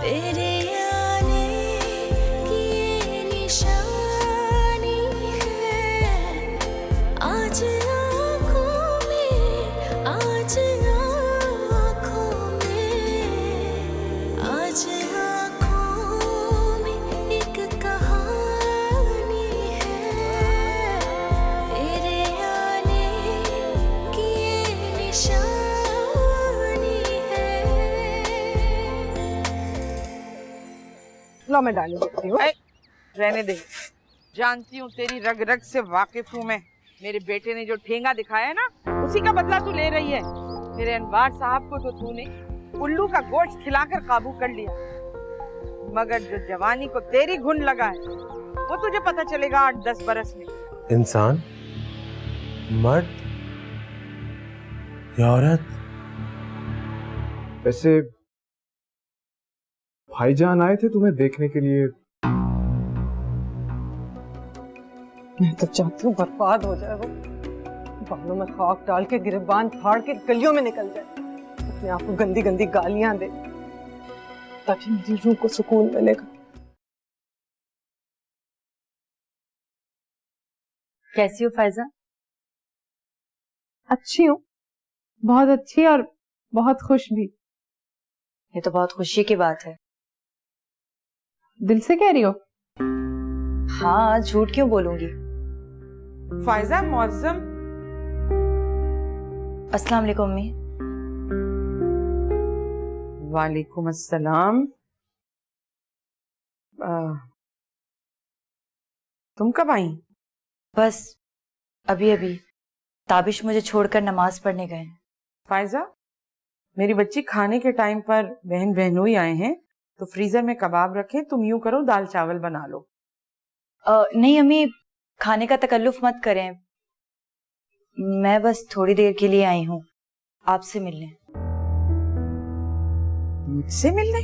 तेरे आने की ये निशानी है, आज आँखों में, आज आँखों में, आज आँखों में एक कहानी है, तेरे आने की ये निशानी है। लो मैं डाली देती हूँ। रहने दे, जानती हूँ तेरी रग रग से वाकिफ हूँ मैं। मेरे बेटे ने जो ठेंगा दिखाया है ना, उसी का बदला तू ले रही है। मेरे अनवार साहब को तो तूने उल्लू का गोश्त खिलाकर काबू कर लिया, मगर जो जवानी को तेरी घुन लगा है वो तुझे पता चलेगा 8-10 बरस में। इंसान, मर्द या औरत? वैसे भाईजान आए थे तुम्हें देखने के लिए। मैं तो चाहती हूँ बर्बाद हो जाए वो, बालों में खाक डाल के गिरबान फाड़ के गलियों में निकल जाए, अपने आप को गंदी गंदी गालियां दे, ताकि मेरी रूह को सुकून मिलेगा। कैसी हो फायजा? अच्छी हूँ, बहुत अच्छी और बहुत खुश भी। ये तो बहुत खुशी की बात है। दिल से कह रही हो? हाँ, झूठ क्यों बोलूंगी। फायजा मौसम। अस्सलाम वालेकुम अम्मी। वालेकुम अस्सलाम। तुम कब आई? बस अभी अभी ताबिश मुझे छोड़कर नमाज पढ़ने गए। फायजा, मेरी बच्ची खाने के टाइम पर बहन बहनोई आए हैं, तो फ्रीजर में कबाब रखे, तुम यूं करो दाल चावल बना लो। नहीं अम्मी, खाने का तकल्लुफ मत करें, मैं बस थोड़ी देर के लिए आई हूँ आपसे मिलने। मुझसे मिलने?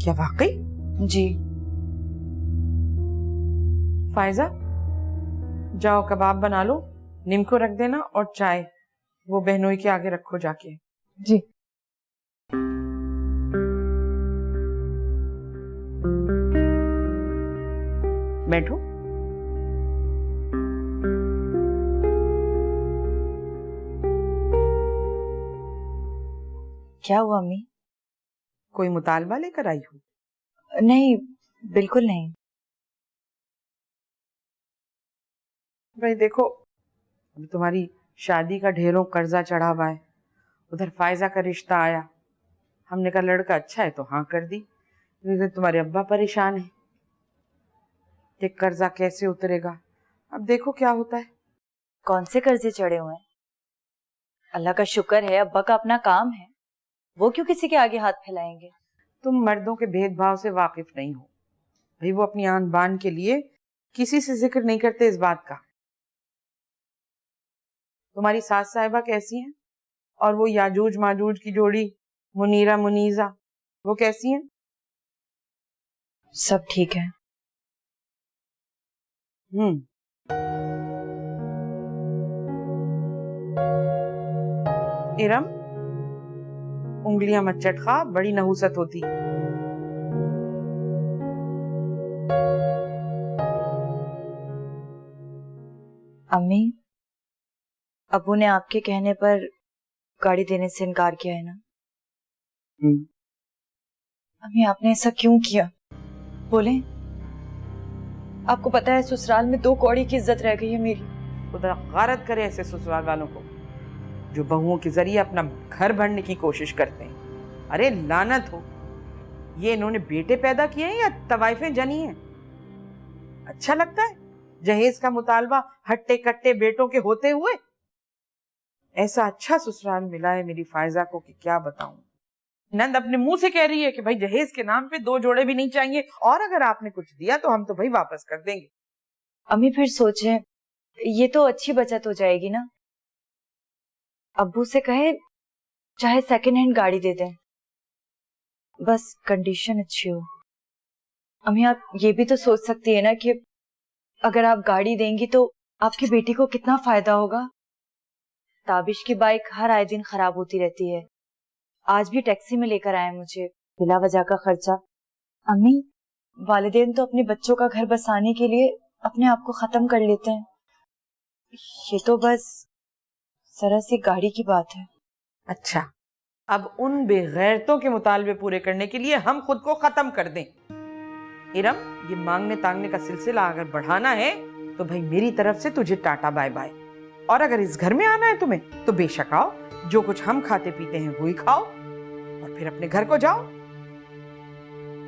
क्या वाकई? जी। फायजा, जाओ कबाब बना लो, निम को रख देना, और चाय वो बहनोई के आगे रखो जाके। जी। बैठो। क्या हुआ अम्मी? कोई मुतालबा लेकर आई हो? नहीं, बिल्कुल नहीं। भाई देखो, अभी तुम्हारी शादी का ढेरों कर्जा चढ़ा हुआ है, उधर फायजा का रिश्ता आया, हमने कहा लड़का अच्छा है तो हाँ कर दी, लेकिन तुम्हारे अब्बा परेशान है कि कर्जा कैसे उतरेगा। अब देखो क्या होता है। कौन से कर्जे चढ़े हुए हैं? अल्लाह का शुक्र है अब्बा का अपना काम है, वो क्यों किसी के आगे हाथ फैलाएंगे। तुम मर्दों के भेदभाव से वाकिफ नहीं हो भाई, वो अपनी आन बान के लिए किसी से जिक्र नहीं करते इस बात का। तुम्हारी सास साहिबा कैसी हैं? और वो याजूज माजूज की जोड़ी मुनीरा मुनीजा, वो कैसी हैं? सब ठीक है। इरम, उंगलियां मत चटका, बड़ी नहुसत होती। अम्मी, अबू ने आपके कहने पर गाड़ी देने से इनकार किया है ना? अम्मी, आपने ऐसा क्यों किया? बोले। आपको पता है ससुराल में 2 कौड़ी की इज्जत रह गई है मेरी। खुदा गारत करे ऐसे ससुराल वालों को जो बहुओं के जरिए अपना घर भरने की कोशिश करते हैं। अरे लानत हो, ये इन्होंने बेटे पैदा किए हैं या तवाइफें जनी हैं? अच्छा लगता है जहेज का मुतालबा हट्टे कट्टे बेटों के होते हुए? ऐसा अच्छा ससुराल मिला है मेरी फायजा को कि क्या बताऊं। नंद अपने मुंह से कह रही है कि भाई जहेज के नाम पे 2 जोड़े भी नहीं चाहिए, और अगर आपने कुछ दिया तो हम तो भाई वापस कर देंगे। अम्मी फिर सोचे, ये तो अच्छी बचत हो जाएगी ना। अब्बू से कहे चाहे सेकंड हैंड गाड़ी दे दें, बस कंडीशन अच्छी हो। अम्मी, आप ये भी तो सोच सकती है ना कि अगर आप गाड़ी देंगी तो आपकी बेटी को कितना फायदा होगा। ताबिश की बाइक हर आए दिन खराब होती रहती है, आज भी टैक्सी में लेकर आए मुझे। बिला वजह का खर्चा। अम्मी, वालिदैन तो अपने बच्चों का घर बसाने के लिए अपने आप को खत्म कर लेते हैं, ये तो बस जरा सी गाड़ी की बात है। अच्छा, अब उन बेगैरतों के मुतालबे पूरे करने के लिए हम खुद को खत्म कर दें। इरम, ये मांगने तांगने का सिलसिला अगर बढ़ाना है तो भाई मेरी तरफ से तुझे टाटा बाय बाय। और अगर इस घर में आना है तुम्हें तो बेशक आओ, जो कुछ हम खाते पीते हैं वही खाओ और फिर अपने घर को जाओ।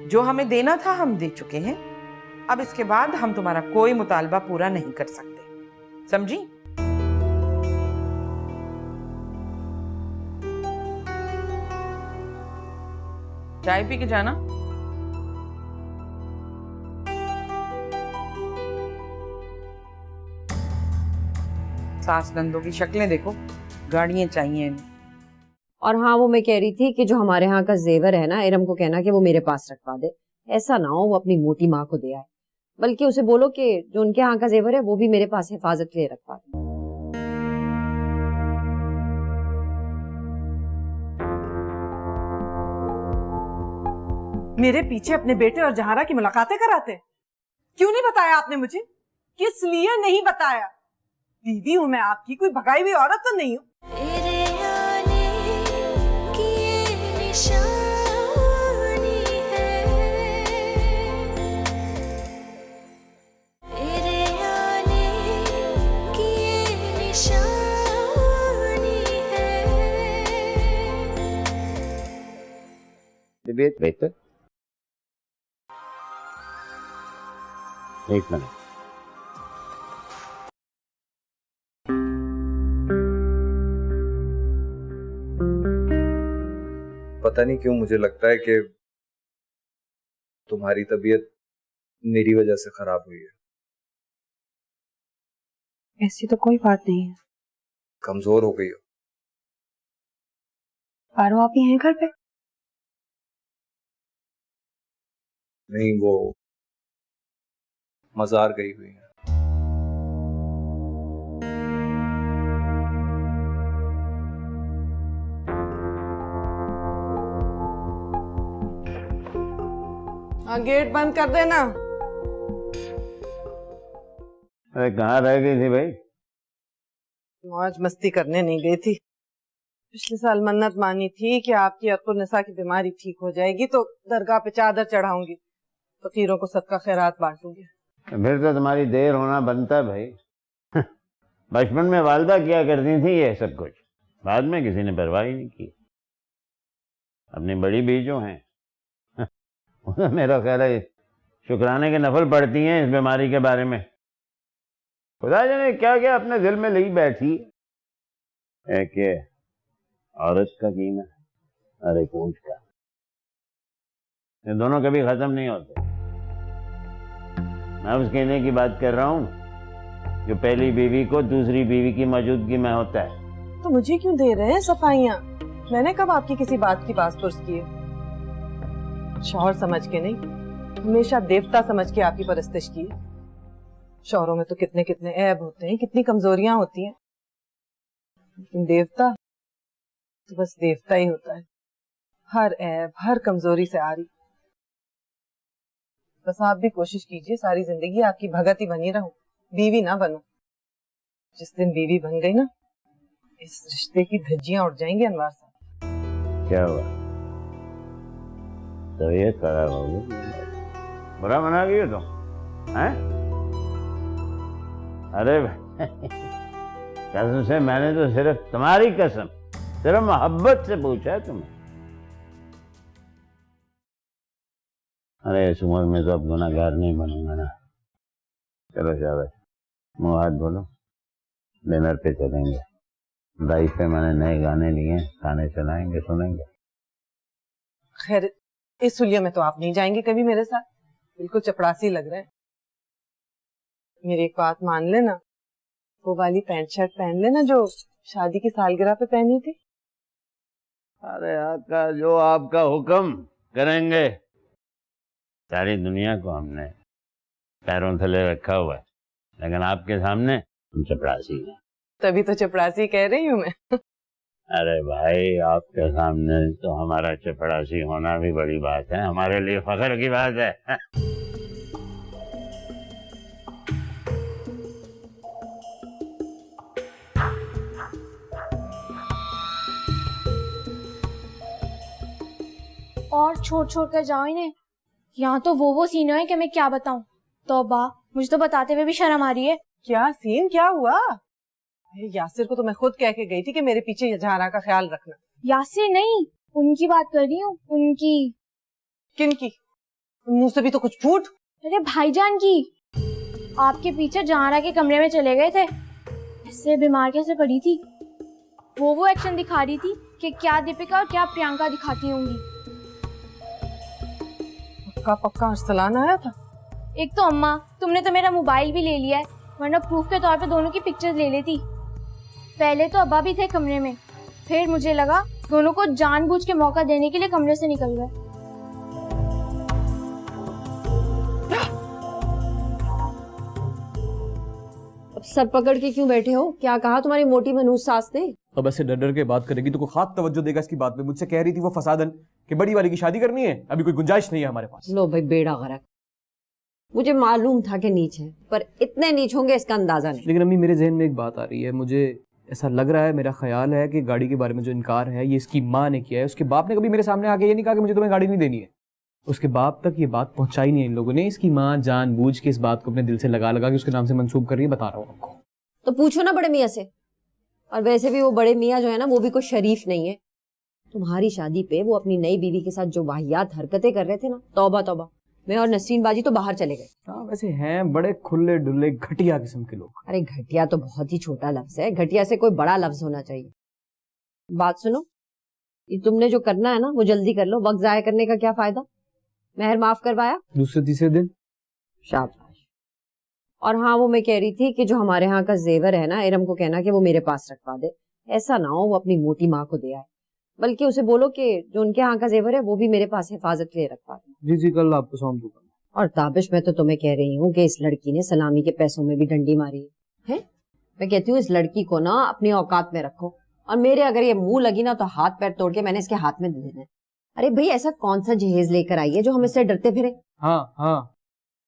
जो हमें देना था हम दे चुके हैं, अब इसके बाद हम तुम्हारा कोई मुतालबा पूरा नहीं कर सकते, समझी? चाय पी के जाना। सास नंदों की शक्लें देखो, गाड़ियां चाहिए इन्हें। और हाँ, वो मैं कह रही थी कि जो हमारे यहाँ का जेवर है ना, इरम को कहना कि वो मेरे पास रखवा दे। ऐसा ना हो वो अपनी मोटी माँ को दे आए, बल्कि उसे बोलो कि जो उनके यहाँ का जेवर है वो भी मेरे पास हिफाजत के लिए रखवा दे। मेरे पीछे अपने बेटे और जहारा की मुलाकातें कराते, क्यों नहीं बताया आपने मुझे? किस लिए नहीं बताया? बीवी हूं मैं आपकी, कोई भगाई हुई औरत तो नहीं हूं। तेरे आने की ये निशानी है, तेरे आने की ये निशानी है। तबीयत बेहतर? एक मिनट। पता नहीं क्यों मुझे लगता है कि तुम्हारी तबीयत मेरी वजह से खराब हुई है। ऐसी तो कोई बात नहीं है। कमजोर हो गई हो। पारो, आप ही हैं घर पे? नहीं, वो मजार गई हुई है। हाँ, गेट बंद कर देना। अरे कहाँ रह गई थी भाई? मौज मस्ती करने नहीं गई थी। पिछले साल मन्नत मानी थी कि आपकी अकुन्नसा की बीमारी ठीक हो जाएगी तो दरगाह पे चादर चढ़ाऊंगी, फकीरों को सदका खैरात बांटूंगी। फिर तो तुम्हारी देर होना बनता भाई। बचपन में वालदा किया करती थी ये सब कुछ, बाद में किसी ने परवाह ही नहीं की। अपनी बड़ी बीजों हैं। मेरा ख्याल है शुक्राने के नफल पड़ती हैं इस बीमारी के बारे में। खुदा जाने क्या क्या अपने दिल में ली बैठी है कि औरत का कीना और एक ऊंट का, ये दोनों कभी खत्म नहीं होते। मैं उस कहने की बात कर रहा हूँ जो पहली बीवी को दूसरी बीवी की मौजूदगी में होता है। तो मुझे क्यों दे रहे हैं सफाइयाँ? मैंने कब आपकी किसी बात की बासपुर्स की है? शौहर समझ के नहीं, हमेशा देवता समझ के आपकी परस्तिश की है। शौहरों में तो कितने कितने ऐब होते हैं, कितनी कमजोरियां होती हैं, लेकिन देवता तो बस देवता ही होता है, हर ऐब हर कमजोरी से आ रही। बस आप भी कोशिश कीजिए सारी जिंदगी आपकी भगत ही बनी रहूं, बीवी ना बनूं। जिस दिन बीवी बन गई ना, इस रिश्ते की धज्जियां उड़ जाएंगी। अनवर साहब, क्या हुआ? तबीयत खराब हो गई? बुरा मना गई हो तुम? हैं? अरे कसम से मैंने तो सिर्फ तुम्हारी कसम, सिर्फ मोहब्बत से पूछा है तुम्हें। अरे इस उम्र में तो अब गुनाहगार नहीं बनूंगा ना। चलो शाबाश, मुँह हाथ बोलो, डिनर पे चलेंगे। ड्राइव पे मैंने नए गाने लिए, गाने चलाएंगे, सुनेंगे। खैर इस हुलिये में तो आप नहीं जाएंगे कभी मेरे साथ, बिल्कुल चपड़ासी लग रहे हैं। मेरी एक बात मान लेना, वो वाली पैंट शर्ट पहन लेना जो शादी की सालगिरह पे पहनी थी। अरे आका, जो आपका हुक्म करेंगे। सारी दुनिया को हमने पैरों थले रखा हुआ है, लेकिन आपके सामने हम चपरासी हैं। तभी तो चपरासी कह रही हूँ मैं। अरे भाई, आपके सामने तो हमारा चपड़ासी होना भी बड़ी बात है, हमारे लिए फख्र की बात है। और छोड़ छोड़ कर जाओ इन्हें। यहाँ तो वो सीन है कि मैं क्या बताऊं। तौबा, मुझे तो बताते हुए भी शर्म आ रही है। क्या सीन, क्या हुआ? यासिर को तो मैं खुद कह के गई थी कि मेरे पीछे जहारा का ख्याल रखना। यासिर नहीं, उनकी बात कर रही हूँ। उनकी। किनकी? मुंह से भी तो कुछ फूट। अरे भाईजान की। आपके पीछे जहारा के कमरे में चले गए थे, इससे बीमार कैसे पड़ी थी। वो एक्शन दिखा रही थी कि क्या दीपिका और क्या प्रियंका दिखाती होंगी। पक्का पक्का अरसलान आया था। एक तो अम्मा, तुमने तो मेरा मोबाइल भी ले लिया है, वरना प्रूफ के तौर पे दोनों की पिक्चर्स ले लेती। पहले तो अब्बा भी थे कमरे में, फिर मुझे लगा दोनों को जानबूझ के मौका देने के लिए कमरे से निकल गए। अब सर पकड़ के क्यों बैठे हो? क्या कहा तुम्हारी मोटी मनहूस सास ने? अब ऐसे डर डर के बात करेगी तो कोई खास तवज्जो देगा इसकी बात पे। मुझसे कह रही थी वो फसादन कि बड़ी वाली की शादी करनी है, अभी कोई गुंजाइश नहीं है हमारे पास। लो भाई, बेड़ा गरक। मुझे मालूम था कि नीच है, पर इतने नीच होंगे इसका अंदाजा नहीं। लेकिन अम्मी, मेरे जहन में एक बात आ रही है। मुझे ऐसा लग रहा है, मेरा ख्याल है कि गाड़ी के बारे में जो इनकार है ये इसकी माँ ने किया है। उसके बाप ने कभी मेरे सामने आके ये नहीं कहा कि मुझे तुम्हें गाड़ी नहीं देनी है। उसके बाप तक ये बात पहुंचाई नहीं है इन लोगों ने। इसकी माँ जानबूझ के इस बात को अपने दिल से लगा लगा के उसके नाम से मंसूब कर रही है। बता रहा हूँ आपको। तो पूछो ना बड़े मियाँ से। और वैसे भी वो बड़े मियाँ जो है ना, वो भी कोई शरीफ नहीं है। तुम्हारी शादी पे वो अपनी नई बीवी के साथ जो वाहियात हरकतें कर रहे थे ना, तौबा तौबा। मैं और नसरीन बाजी तो बाहर चले गए। हाँ, वैसे हैं बड़े खुले डुल्ले घटिया किस्म के लोग। अरे घटिया तो बहुत ही छोटा लफ्ज है, घटिया से कोई बड़ा लफ्ज होना चाहिए। बात सुनो, ये तुमने जो करना है ना वो जल्दी कर लो। वक्त जाया करने का क्या फायदा। मेहर माफ करवाया दूसरे तीसरे दिन। शाबाश। और हाँ, वो मैं कह रही थी कि जो हमारे यहाँ का जेवर है ना, इरम को कहना कि वो मेरे पास रखवा दे। ऐसा ना हो वो अपनी मोटी माँ को दे आए, बल्कि उसे बोलो कि जो उनके यहाँ का जेवर है वो भी मेरे पास हिफाजत के लिए रखवा दे। जी जी, कल आपको सौंप दूंगा। और ताबिश, मैं तो तुम्हें कह रही हूँ कि इस लड़की ने सलामी के पैसों में भी डंडी मारी है। मैं कहती हूँ इस लड़की को ना अपनी औकात में रखो। और मेरे अगर ये मुंह लगी ना तो हाथ पैर तोड़ के मैंने इसके हाथ में दे देना है। अरे भाई, ऐसा कौन सा जहेज लेकर आई है जो हम इससे डरते फिरे। हाँ हाँ।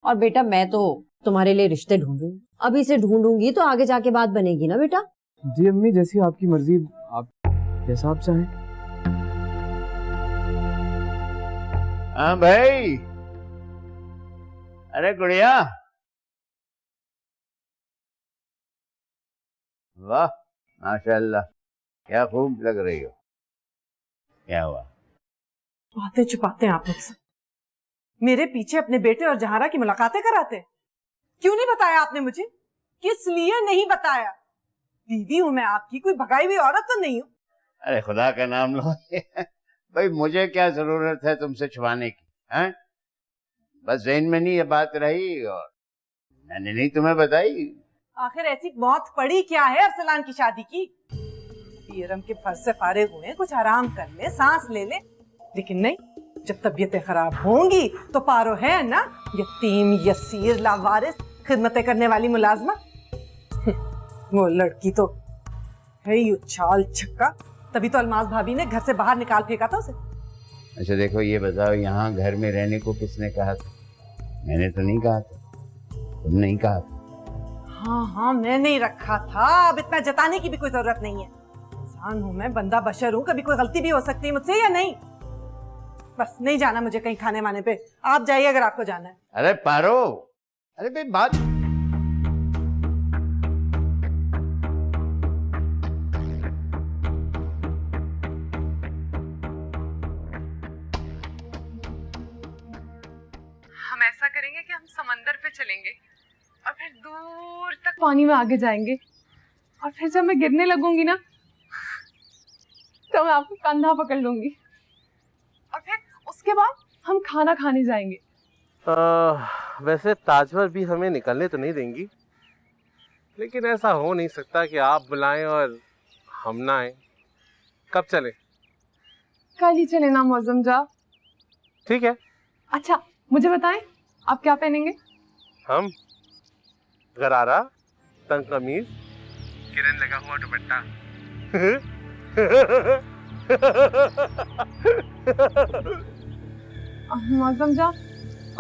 और बेटा, मैं तो तुम्हारे लिए रिश्ते ढूंढ रही हूँ। अभी से ढूंढूंगी तो आगे जाके बात बनेगी ना बेटा। जी अम्मी, जैसी आपकी मर्जी, आप जैसा आप चाहें। हाँ भाई। अरे गुड़िया, वाह माशाल्लाह, क्या खूब लग रही हो। क्या हुआ? बातें छुपाते हैं आप मुझसे। मेरे पीछे अपने बेटे और जहारा की मुलाकातें कराते। क्यों नहीं बताया आपने मुझे? किस लिए नहीं बताया? बीवी हूं मैं आपकी, कोई भगाई हुई औरत तो नहीं हूं। अरे खुदा का नाम लो। भाई, मुझे क्या जरूरत है तुमसे छुपाने की, हैं? बस ज़हन में नहीं ये बात रही और मैंने नहीं तुम्हें बताई। आखिर ऐसी मौत पड़ी क्या है अरसलान की शादी की? इरम के फर्ज से फारिग हुए, कुछ आराम कर ले, सांस ले ले। लेकिन नहीं, जब तबीयतें खराब होंगी तो पारो है ना, यतीम यसीर लावारिस खिदमतें करने वाली मुलाजमा। वो लड़की तो है ही उछाल छक्का। तभी तो अलमाज भाभी ने घर से बाहर निकाल फेंका था उसे। अच्छा देखो, ये बताओ, यहाँ घर में रहने को किसने कहा था? मैंने तो नहीं कहा था, तुम नहीं कहा था। हाँ हाँ, मैं नहीं रखा था। अब इतना जताने की भी कोई जरूरत नहीं है। इंसान हूं मैं, बंदा बशर हूं, कभी कोई गलती भी हो सकती है मुझसे या नहीं। बस नहीं जाना मुझे कहीं खाने वाने पे। आप जाइए अगर आपको जाना है। अरे पारो, अरे भाई बात। हम ऐसा करेंगे कि हम समंदर पे चलेंगे और फिर दूर तक पानी में आगे जाएंगे, और फिर जब मैं गिरने लगूंगी ना तो मैं आपको कंधा पकड़ लूंगी, और फिर उसके बाद हम खाना खाने जाएंगे। वैसे ताजमहल भी हमें निकलने तो नहीं देंगी, लेकिन ऐसा हो नहीं सकता कि आप बुलाएं और हम ना आए। कब चले? कल ही चले ना मौजम जा। ठीक है। अच्छा मुझे बताएं, आप क्या पहनेंगे? हम गरारा, तंग कमीज, किरण लगा हुआ दुपट्टा। मौसम जा,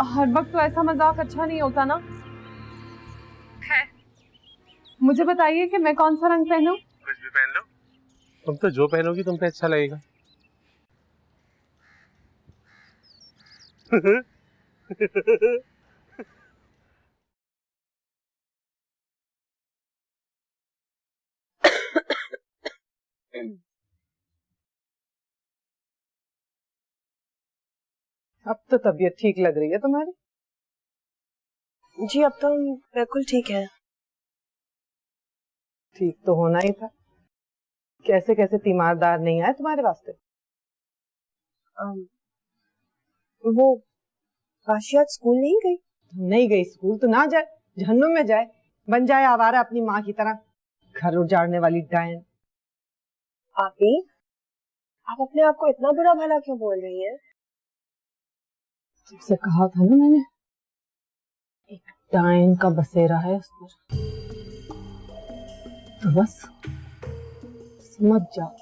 हर वक्त तो ऐसा मजाक अच्छा नहीं होता ना। है, मुझे बताइए कि मैं कौन सा रंग पहनूं? कुछ भी पहन लो, तुम तो जो पहनोगी तुम पे अच्छा लगेगा। अब तो तबीयत ठीक लग रही है तुम्हारी। जी अब तो बिल्कुल ठीक है। ठीक तो होना ही था। कैसे कैसे तीमारदार नहीं आए तुम्हारे वास्ते? वो काशी आज स्कूल नहीं गई? नहीं गई स्कूल तो ना जाए, जहन्नुम में जाए, बन जाए आवारा अपनी माँ की तरह, घर उजाड़ने वाली डायन। आपी, आप अपने आप को इतना बुरा भला क्यों बोल रही हैं? तुमसे कहा था ना मैंने, एक डायन का बसेरा है उस पर, तो बस समझ जाओ।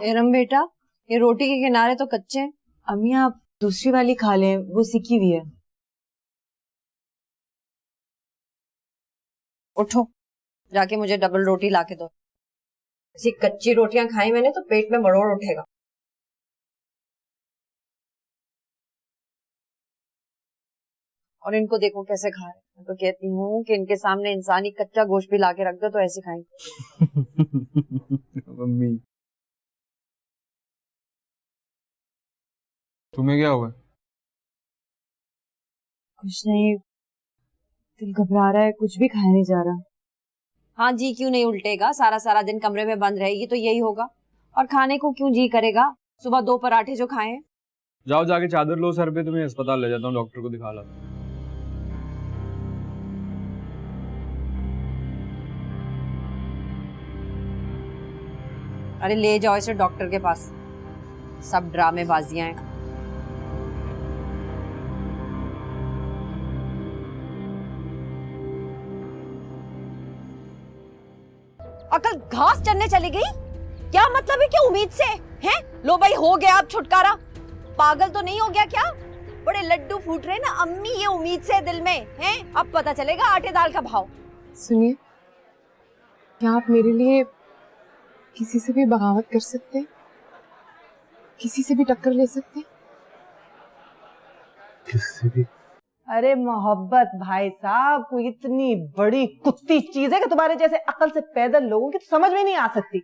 एरम बेटा, ये रोटी के किनारे तो कच्चे हैं। अम्मी आप दूसरी वाली खा लें, वो सिकी हुई है। उठो, जाके मुझे डबल रोटी लाके दो। ऐसी कच्ची रोटियां खाई मैंने तो पेट में मरोड़ उठेगा। और इनको देखो कैसे खा रहे हैं। मैं तो कहती हूँ कि इनके सामने इंसानी कच्चा गोश्त भी लाके रख दो तो ऐसे खाएंगे। मम्मी, तुम्हें क्या हुआ? कुछ नहीं, दिल घबरा रहा है, कुछ भी खाया नहीं जा रहा। हाँ जी क्यों नहीं उल्टेगा, सारा सारा दिन कमरे में बंद रहेगी तो यही होगा। और खाने को क्यों जी करेगा, सुबह 2 पराठे जो खाए। जाओ जाके चादर लो सर पे, तुम्हें अस्पताल ले जाता हूँ, डॉक्टर को दिखा ला। अरे ले जाओ इसे डॉक्टर के पास, सब ड्रामेबाजियां हैं। अकल घास चरने चली गई? क्या मतलब है, क्या उम्मीद से हैं? लो भाई हो गया अब छुटकारा। पागल तो नहीं हो गया क्या? बड़े लड्डू फूट रहे ना अम्मी, ये उम्मीद से दिल में हैं। अब पता चलेगा आटे दाल का भाव। सुनिए, क्या आप मेरे लिए किसी से भी बगावत कर सकते हैं? किसी से भी टक्कर ले सकते हैं? किससे भी? अरे मोहब्बत भाई साहब, कोई इतनी बड़ी कुत्ती चीज है कि तुम्हारे जैसे अकल से पैदल लोगों की तो समझ में नहीं आ सकती।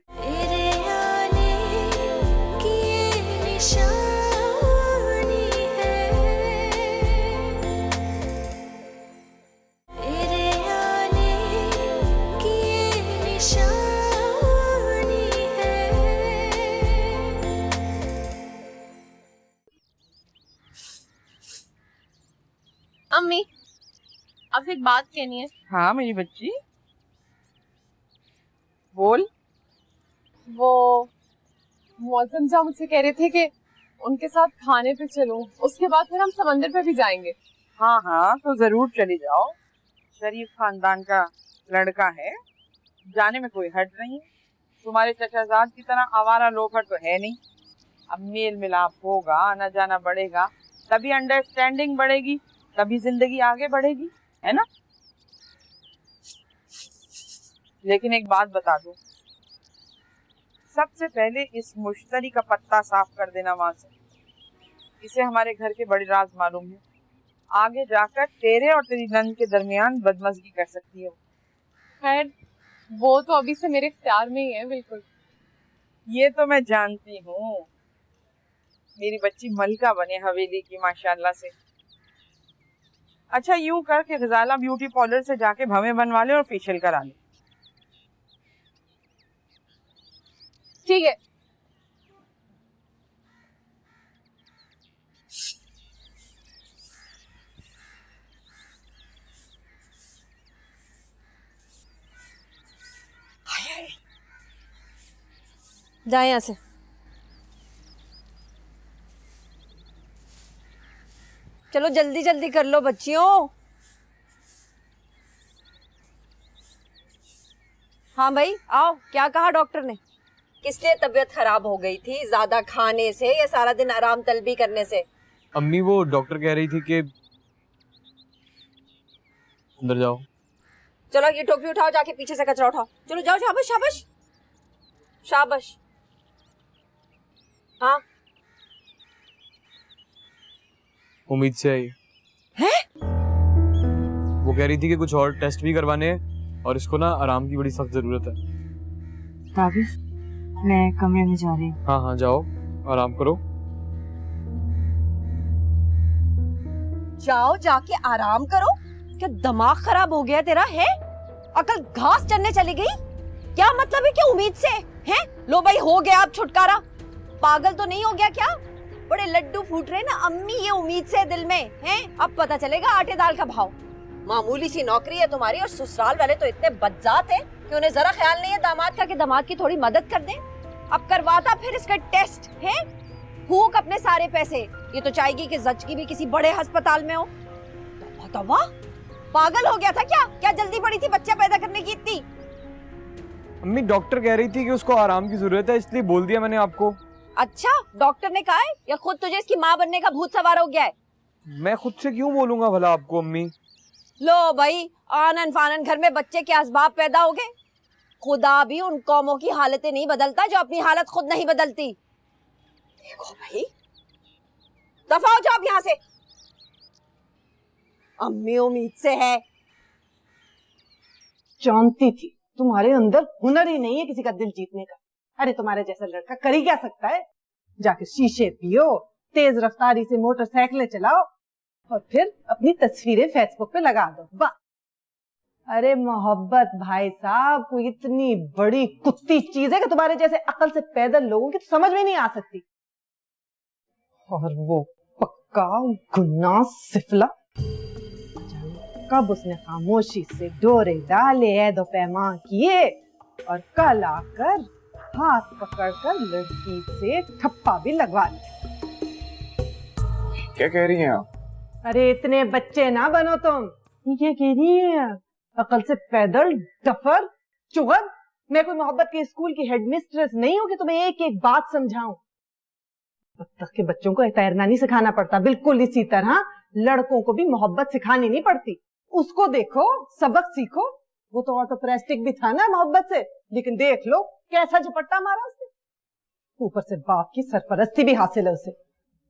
अम्मी, आपसे एक बात कहनी है। हाँ मेरी बच्ची, बोल। वो मौसम जा मुझसे कह रहे थे कि उनके साथ खाने पे चलूं, उसके बाद फिर हम समंदर पे भी जाएंगे। हाँ हाँ तो जरूर चली जाओ, शरीफ खानदान का लड़का है, जाने में कोई हर्ज नहीं है। तुम्हारे चचाजाद की तरह आवारा लोफर तो है नहीं। अब मेल मिलाप होगा, आना जाना बढ़ेगा, तभी अंडरस्टैंडिंग बढ़ेगी, तभी जिंदगी आगे बढ़ेगी, है ना? लेकिन एक बात बता दूं, सबसे पहले इस मुश्तरी का पत्ता साफ कर देना वहां से। इसे हमारे घर के बड़े राज मालूम है, आगे जाकर तेरे और तेरी नंद के दरमियान बदमजगी कर सकती है। खैर वो तो अभी से मेरे इख्तियार में ही है। बिल्कुल, ये तो मैं जानती हूँ, मेरी बच्ची मलका बने हवेली की माशाल्लाह से। अच्छा यूं कर के गजाला ब्यूटी पार्लर से जाके भवें बनवा ले और फेशियल करा ले। ठीक है। जाए यहाँ से। चलो जल्दी जल्दी कर लो बच्चियों। हाँ भाई आओ, क्या कहा डॉक्टर ने? किस लिए तबीयत खराब हो गई थी? ज्यादा खाने से या सारा दिन आराम तलबी करने से? अम्मी वो डॉक्टर कह रही थी कि अंदर जाओ। चलो ये टोपी उठाओ, जाके पीछे से कचरा उठाओ। चलो जाओ, शाबाश शाबाश शाबाश। हाँ उम्मीद से आई है? वो कह रही थी कि कुछ और टेस्ट भी करवाने हैं और इसको ना आराम की बड़ी सख्त जरूरत है। ताबिश, मैं कमरे में जा रही हूँ। हाँ हाँ जाओ, आराम करो। जाओ जाके आराम करो। क्या दिमाग खराब हो गया तेरा है? अकल घास चरने चली गई? क्या मतलब है क्या उम्मीद से है? लो भाई हो गया अब छुटकारा। पागल तो नहीं हो गया क्या? बड़े लड्डू फूट रहे ना अम्मी ये उम्मीद से दिल में हैं। अब पता चलेगा आटे दाल का भाव। मामूली सी नौकरी है तुम्हारी और ससुराल वाले तो इतने बदजात हैं कि उन्हें जरा ख्याल नहीं है दामाद का कि दामाद की थोड़ी मदद कर दें। अब करवाता फिर इसका टेस्ट है। फूक अपने सारे पैसे। ये तो चाहेगी कि जचकी भी किसी बड़े अस्पताल में हो। तौबा, पागल हो गया था क्या? क्या जल्दी पड़ी थी बच्चा पैदा करने की इतनी? अम्मी डॉक्टर कह रही थी कि उसको आराम की जरूरत है, इसलिए बोल दिया मैंने आपको। अच्छा डॉक्टर ने कहा है या खुद तुझे इसकी माँ बनने का भूत सवार हो गया है? मैं खुद से क्यों बोलूंगा भला आपको अम्मी? लो भाई, आनन फानन घर में बच्चे के असबाब पैदा हो गए। खुदा भी उन कौमों की हालतें नहीं बदलता जो अपनी हालत खुद नहीं बदलती। देखो भाई, दफा हो जाओ यहाँ से। अम्मी उम्मीद से है। जानती थी तुम्हारे अंदर हुनर ही नहीं है किसी का दिल जीतने का। अरे तुम्हारे जैसा लड़का कर ही क्या सकता है? जाके शीशे पियो, तेज रफ्तारी से मोटरसाइकिलें चलाओ और फिर अपनी तस्वीरें फेसबुक पे लगा दो। वाह! अरे मोहब्बत भाई साहब कोई इतनी बड़ी कुत्ती चीज है कि तुम्हारे जैसे अकल से पैदल लोगों की तो समझ में नहीं आ सकती। और वो पक्का गुन्ना सिफला, कब उसने खामोशी से डोरे डाले ऐदो पैमा किए और कल आकर हाथ पकड़कर लड़की से ठप्पा भी लगवा लिया। क्या कह रही हैं आप? अरे इतने बच्चे ना बनो तुम। ये कह रही है अकल से पैदल डफर चुगल। मैं कोई मोहब्बत के स्कूल की हेडमिस्ट्रेस नहीं हूं कि तुम्हें एक एक बात समझाऊं। बत्तख के बच्चों को तैरना नहीं सिखाना पड़ता, बिल्कुल इसी तरह लड़कों को भी मोहब्बत सिखानी नहीं पड़ती। उसको देखो, सबक सीखो। वो तो ऑटोप्रेस्टिक भी था ना मोहब्बत से, लेकिन देख लो कैसा झपट्टा मारा उसने। ऊपर से बाप की सरपरस्ती भी हासिल है उसे।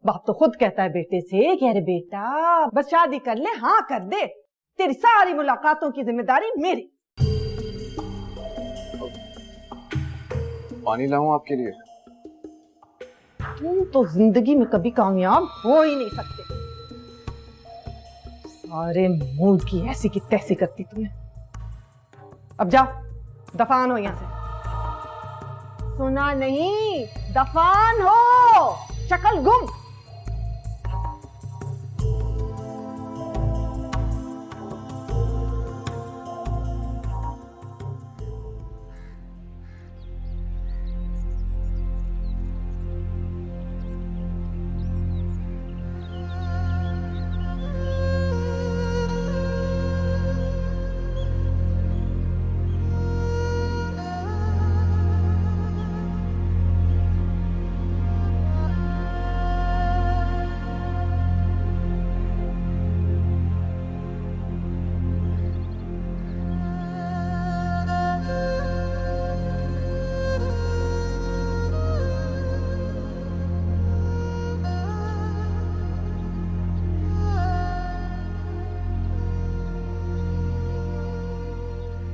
बाप तो खुद कहता है बेटे से कि अरे बेटा बस शादी कर ले, हाँ कर दे, तेरी सारी मुलाकातों की जिम्मेदारी मेरी। पानी लाऊं आपके लिए? तुम तो जिंदगी में कभी कामयाब हो ही नहीं सकते। सारे मूड की ऐसी की तैसी करती तुम्हें। अब जाओ दफान हो यहां से। सुना नहीं, दफान हो, शक्ल गुम।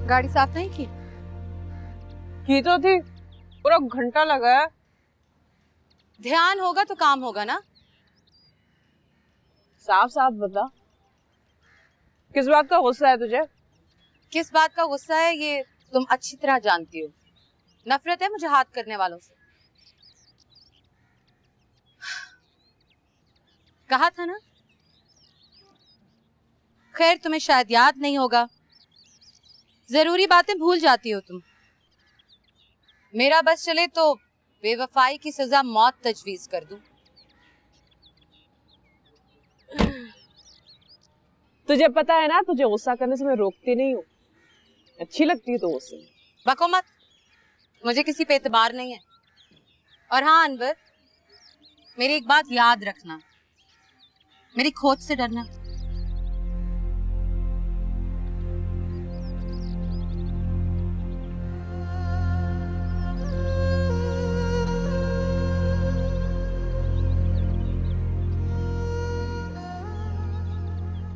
गाड़ी साफ नहीं की तो थी, पूरा घंटा लगा है। ध्यान होगा तो काम होगा ना। साफ साफ बता, किस बात का गुस्सा है तुझे? किस बात का गुस्सा है ये तुम अच्छी तरह जानती हो। नफरत है मुझे हाथ करने वालों से। कहा था ना। खैर तुम्हें शायद याद नहीं होगा, जरूरी बातें भूल जाती हो तुम। मेरा बस चले तो बेवफाई की सजा मौत तजवीज कर दूं। तुझे पता है ना, तुझे गुस्सा करने से मैं रोकती नहीं हूँ। अच्छी लगती है तो गुस्से में। बको मत, मुझे किसी पे एतबार नहीं है। और हाँ अनवर, मेरी एक बात याद रखना, मेरी खोज से डरना।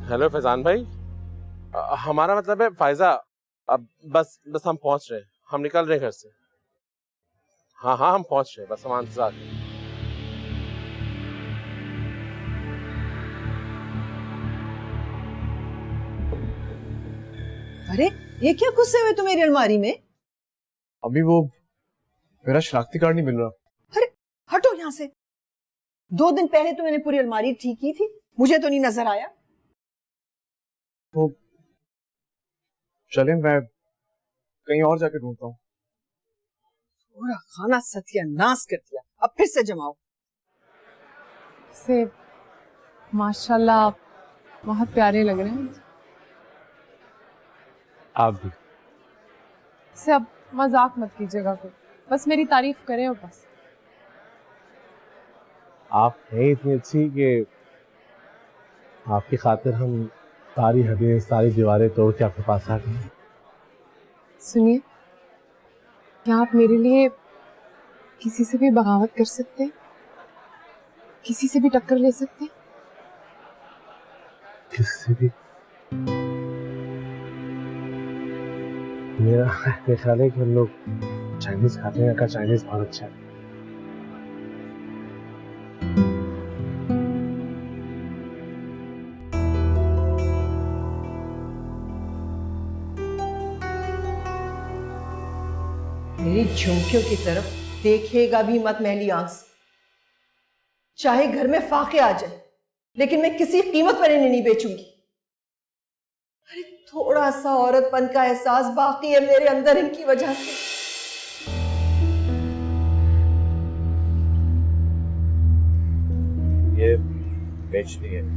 हेलो फैजान भाई, हमारा मतलब है फायजा, अब बस हम पहुंच रहे हैं, हम निकल रहे हैं घर से। हाँ हाँ हम पहुंच रहे हैं, बस हम इंतजार करें। अरे ये क्या गुस्से हुए तुम मेरी अलमारी में? अभी वो मेरा शनाख्ती कार्ड नहीं मिल रहा। अरे हटो यहाँ से। 2 दिन पहले तो मैंने पूरी अलमारी ठीक की थी, मुझे तो नहीं नजर आया। तो चलें, मैं कहीं और जाके ढूंढता हूँ। पूरा खाना सत्यानाश कर दिया, अब फिर से जमाओ। से माशाल्लाह आप बहुत प्यारे लग रहे हैं। आप भी। से अब मजाक मत कीजिएगा, कोई बस मेरी तारीफ करें और बस। आप हैं इतनी अच्छी कि आपकी खातिर हम सारी हदें सारी दीवारें तोड़ के आपके पास आ गए। सुनिए, क्या आप मेरे लिए किसी से भी बगावत कर सकते हैं? किसी से भी टक्कर ले सकते हैं? किससे भी? मेरा ख्याल है कि हम लोग चाइनीज खाते हैं, का चाइनीज बहुत अच्छा है। मेरी झुमकियों की तरफ देखेगा भी मत मैली आंख से। चाहे घर में फाके आ जाए, लेकिन मैं किसी कीमत पर इन्हें नहीं बेचूंगी। अरे थोड़ा सा औरतपन का एहसास बाकी है मेरे अंदर इनकी वजह से। ये बेचनी है।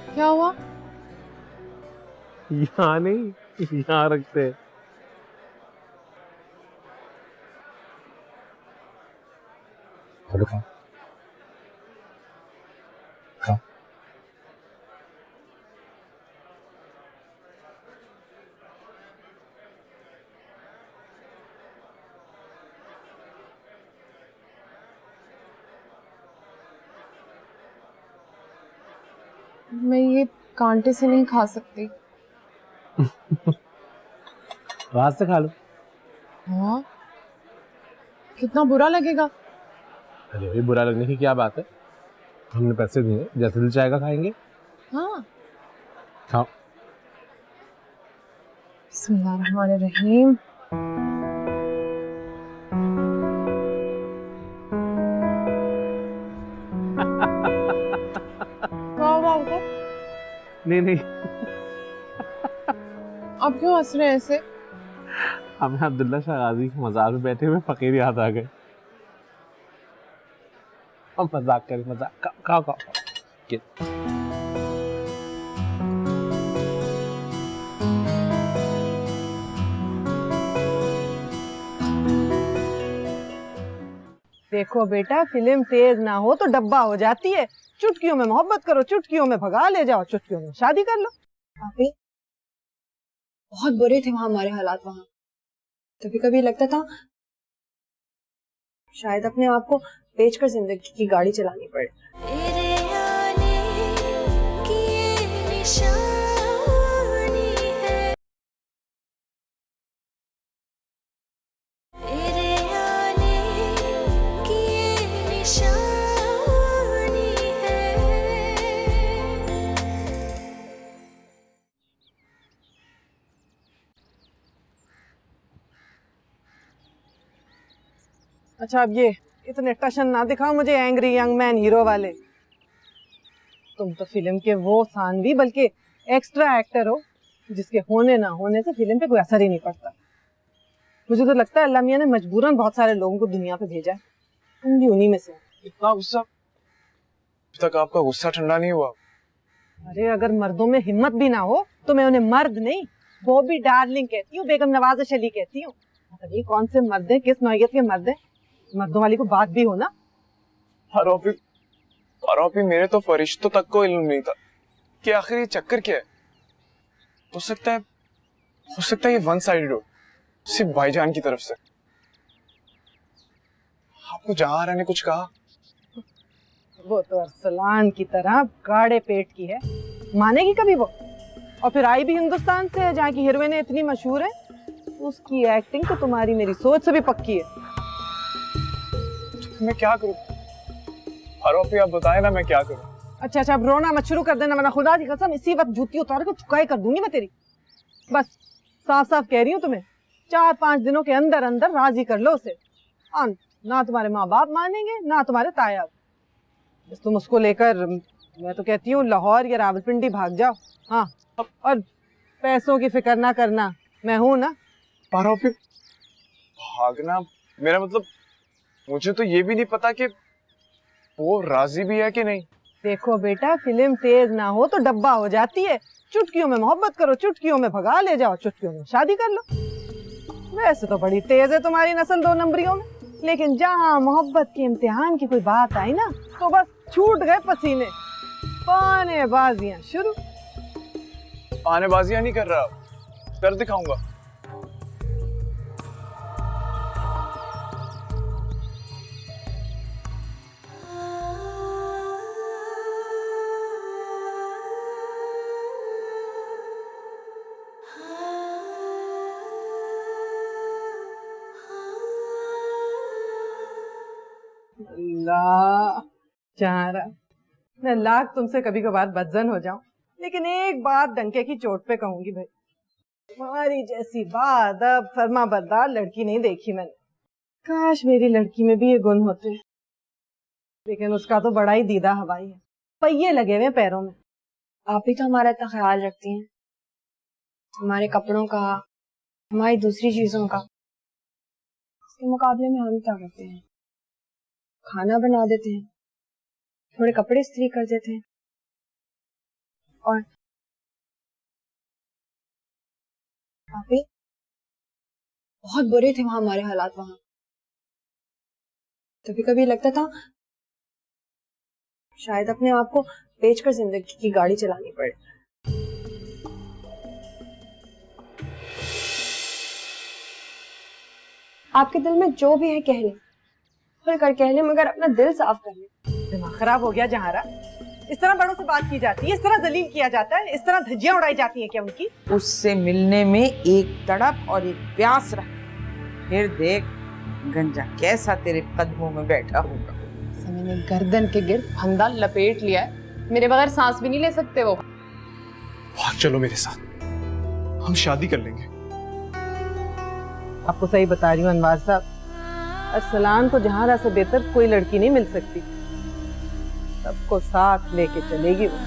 क्या हुआ? यहाँ नहीं, यहाँ रखते हैं। चलो खाओ। खाओ। मैं ये कांटे से नहीं खा सकती। हाथ से खा लो। हाँ, कितना बुरा लगेगा। अरे भाई बुरा लगने की क्या बात है, हमने पैसे दिए, जैसे दिल चाहेगा खाएंगे। हाँ, खाओ। बिस्मिल्लाहिर्रहमानिर्रहीम। वाह वाह वाह, नहीं नहीं, अब क्यों हंस रहे हैं ऐसे? हमें अब्दुल्ला शाह गाजी के मज़ार में बैठे हुए फकीर याद आ गए। हम मजाक करें, मजाक। खाओ खाओ। देखो बेटा, फिल्म तेज ना हो तो डब्बा हो जाती है। चुटकियों में मोहब्बत करो, चुटकियों में भगा ले जाओ, चुटकियों में शादी कर लो। भाभी बहुत बुरे थे वहां हमारे हालात। वहां कभी कभी लगता था शायद अपने आप को बेचकर जिंदगी की गाड़ी चलानी पड़े। अच्छा, अब ये इतने टशन ना दिखाओ मुझे, एंग्री यंग मैन हीरो वाले। तुम तो फिल्म के वो सानवी बल्कि एक्स्ट्रा एक्टर हो जिसके होने ना होने से फिल्म पे कोई असर ही नहीं पड़ता। मुझे तो लगता है अल्लाह मियां ने मजबूरन बहुत सारे लोगों को दुनिया पे भेजा है। तुम भी उन्हीं में से। इतना गुस्सा, अभी तक आपका गुस्सा ठंडा नहीं हुआ? अरे अगर मर्दों में हिम्मत भी ना हो तो मैं उन्हें मर्द नहीं, बॉबी डार्लिंग कहती हूँ, बेगम नवाज़ अली कहती हूँ। अरे कौन से मर्द है, किस नौयत के मर्द है? मर्दों वाली को बात भी हो ना। आरोपी मेरे तो फरिश्तों तक को इल्म नहीं था कि आखिर ये चक्कर क्या है। हो सकता है ये वन साइडेड हो, सिर्फ भाईजान की तरफ से। आपको जहां ने कुछ कहा? वो तो अरसलान की तरह गाढ़े पेट की है, मानेगी कभी वो? और फिर आई भी हिंदुस्तान से है जहाँ की हीरोइनें इतनी मशहूर है। उसकी एक्टिंग तो तुम्हारी मेरी सोच से भी पक्की है। मैं क्या करूं? आरोपी आप बताए ना, मैं क्या करूं? अच्छा, अब रोना मत शुरू कर देना, वरना खुदा की कसम इसी वक्त जूती उतार के चुकाई कर दूंगी मैं तेरी। बस साफ साफ कह रही हूँ तुम्हें, 4-5 दिनों के अंदर अंदर राजी कर लो उसे। ना तुम्हारे माँ बाप मानेंगे ना तुम्हारे ताया। बस तुम उसको लेकर, मैं तो कहती हूँ लाहौर या रावलपिंडी भाग जाओ। हाँ, और पैसों की फिक्र ना करना, मैं हूं ना। आरोपी भागना, मेरा मतलब मुझे तो ये भी नहीं पता कि वो राजी भी है कि नहीं। देखो बेटा, फिल्म तेज ना हो तो डब्बा हो जाती है। चुटकियों में मोहब्बत करो, चुटकियों में भगा ले जाओ, चुटकियों में शादी कर लो। वैसे तो बड़ी तेज है तुम्हारी नस्ल 2 नंबरियों में, लेकिन जहाँ मोहब्बत के इम्तिहान की कोई बात आई ना तो बस छूट गए पसीने, पानेबाजियां शुरू। पानेबाजियां नहीं कर रहा, कर दिखाऊंगा। अल्लाह चारा, मैं लाख तुमसे कभी कभार बदजन हो जाऊं, लेकिन एक बात डंके की चोट पे कहूंगी भाई, तुम्हारी जैसी बादब फरमा बरदार लड़की नहीं देखी मैंने। काश मेरी लड़की में भी ये गुण होते, लेकिन उसका तो बड़ा ही दीदा हवाई है, पहिए लगे हुए पैरों में। आप ही तो हमारा इतना ख्याल रखती हैं, हमारे कपड़ों का, हमारी दूसरी चीजों का। इसके मुकाबले में हम क्या करते हैं? खाना बना देते हैं, थोड़े कपड़े इस्त्री कर देते हैं, और पापी बहुत बुरे थे वहां हमारे हालात। वहां कभी कभी लगता था शायद अपने आप को बेचकर जिंदगी की गाड़ी चलानी पड़े। आपके दिल में जो भी है कह ले, खुल कर कह ले, मगर अपना दिल साफ कर ले। दिमाग खराब हो गया जहारा? इस तरह बड़ों से बात की जाती है, इस तरह जलील किया जाता है, इस तरह धज्जियां उड़ाई जाती हैं क्या उनकी? उससे मिलने में एक तड़प और एक प्यास रहा, फिर देख गंजा कैसा तेरे कदमों में बैठा होगा। मैंने गर्दन के गिर्द फंदा लपेट लिया है, मेरे बगैर सांस भी नहीं ले सकते वो। भाग चलो मेरे साथ, हम शादी कर लेंगे। आपको सही बता रही हूँ अनवार साहब, अरसलान को जहारा से बेहतर कोई लड़की नहीं मिल सकती। सबको साथ लेके चलेगी वो।